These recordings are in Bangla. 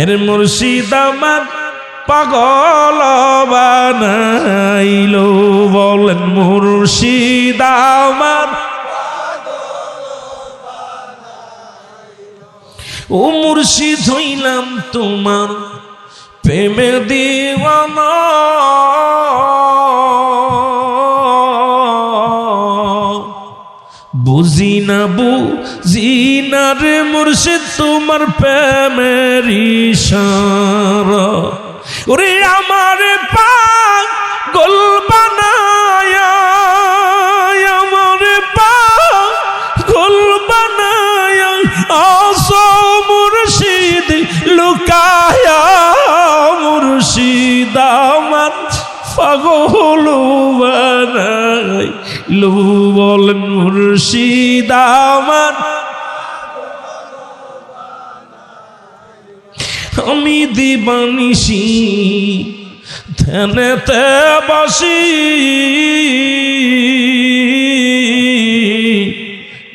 এর মুর্শিদ আমার পাগল বানাইলো, বলেন মুর্শিদ আমার। ও মুর্শিদ হইলাম তোমার প্রেমে দিওয়ানা, বুঝি না রে মুর্শিদ তোমার প্রেমের ইশারা। ওরে আমার পাগল বানায়া, আমার পাগল বানায়া আসো মুর্শিদ লুকায়া, মুর্শিদ আমার পাগল বানাইলো, বলেন মুর্শিদ আমার। আমি দিবানিশি ধ্যানেতে বসি,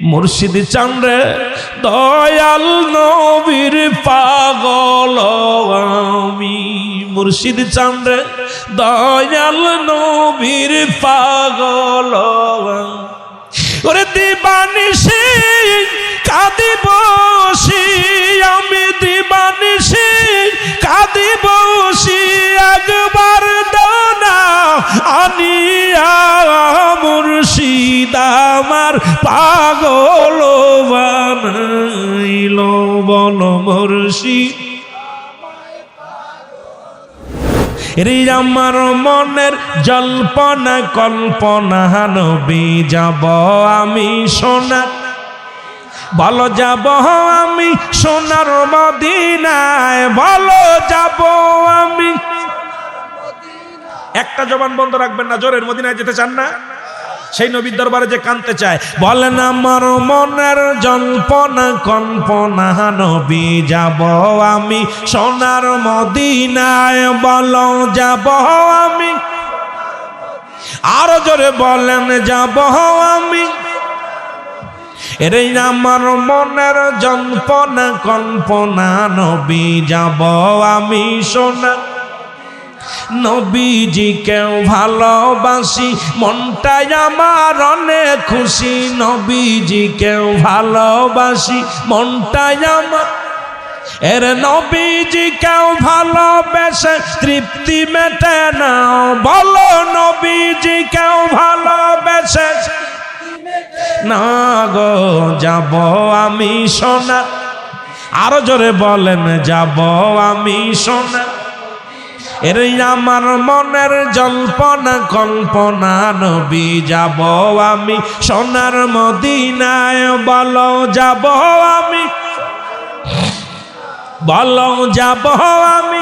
মুর্শিদ চান্দ্রে দয়াল নবীর পাগল আমি, মুর্শিদ চান্দ্রে দয়াল নবীর পাগল। ওরে দিবানিশি কাঁদি বসি, আমি দিবানিশি কাঁদি বসি, একবার দানা আনিয়া মুর্শিদ আমার পাগল বানাইলো, বল মুর্শিদ। রে আমার মনের জল্পনা কল্পনা নবী যাব আমি সোনার, বলো যাব আমি সোনার মদিনায়, বলো যাব আমি। একটা জবান বন্ধ রাখবেন না, জোরের মদিনায় যেতে চান না? সেই নবীর দরবারে যে কাঁদতে চায়, বলেন আমার মনের জল্পনা কল্পনা নবী যাব আমি সোনার মদিনায়, বলো যাব আমি। আরো জোরে বলেন যাব আমি। এরে আমার মনের জল্পনা কল্পনা নবী যাব আমি সোনার, নবীজি কেউ ভালোবাসি মনটাই আমার অনেক খুশি, নবীজি কেউ ভালোবাসি মনটাই আমার। এর নবীজি কেউ ভালোবেসে তৃপ্তি মেটে না, বলো নবীজি কেউ ভালোবেসে না গো যাব আমি সোনা। আরো জোরে বলেন যাব আমি সোনা। এর আমার মনের জল্পনা কল্পনা নবী যাব আমি সোনার মদিনায়, বলো যাব আমি, বলো যাব আমি।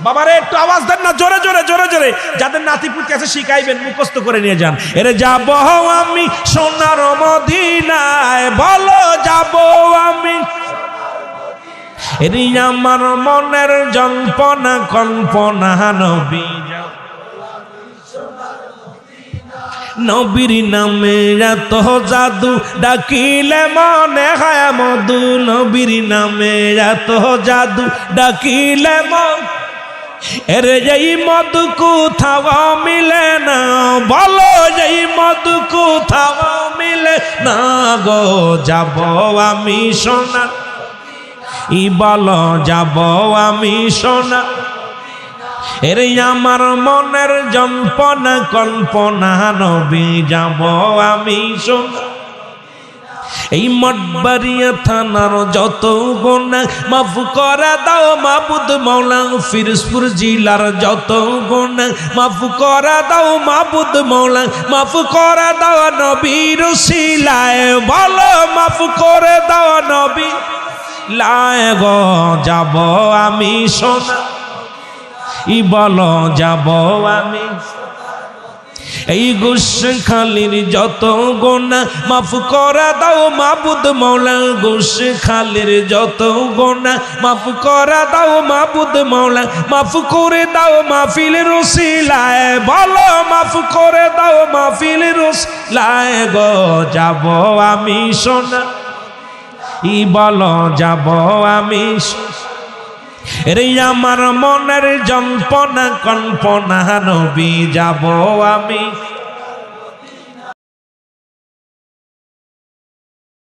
বাবারে একটু আওয়াজ দেন না, জোরে জোরে জোরে জোরে। যাদের নাতিপুতি আছে শিখাইবেন, মুখস্থ করে নিয়ে যান। এরে যাব আমি সোনার মদিনায়, বলো যাব আমি। এরে আমার মনের জল্পনা কল্পনা নবী যাব, নবীর নামে এত জাদু ডাকিলে মনে হয় মধু, নবীর নামে এত জাদু ডাকিলে মন। এরে এই মধু কোথাও মিলে না, বলো এই মধু কোথাও মিলে না গো যাব আমি সোনা, ই বলো যাব আমি সোনা। এর আমার মনের জল্পনা কল্পনা নবী যাব আমি সোনা। এই মঠবাড়িয়া থানার যত গুনাহ মাফ করে দাও মাবুদ মৌলা, ফিরোজপুর জেলার যত গুনাহ মাফ করে দাও মাবুদ মৌলা, মাফ করে দাও নবীর উসিলায়, বলো মাফ করে দাও নবী লায় গো যাব আমি সোনা, ই বলো যাব আমি। এই গোশখালীর যত গুনাহ মাফ করে দাও মাবুদ মৌলা, গোশখালীর যত গুনাহ মাফ করে দাও মাবুদ মৌলা, মাফ করে দাও মাহফিলের উসিলায়, বলো মাফ করে দাও মাহফিলের উসিলায় গো যাব আমি সোনা, ই বলো যাব আমি। এরে আমার মনের যন্ত্রণা কল্পনা নবী যাব আমি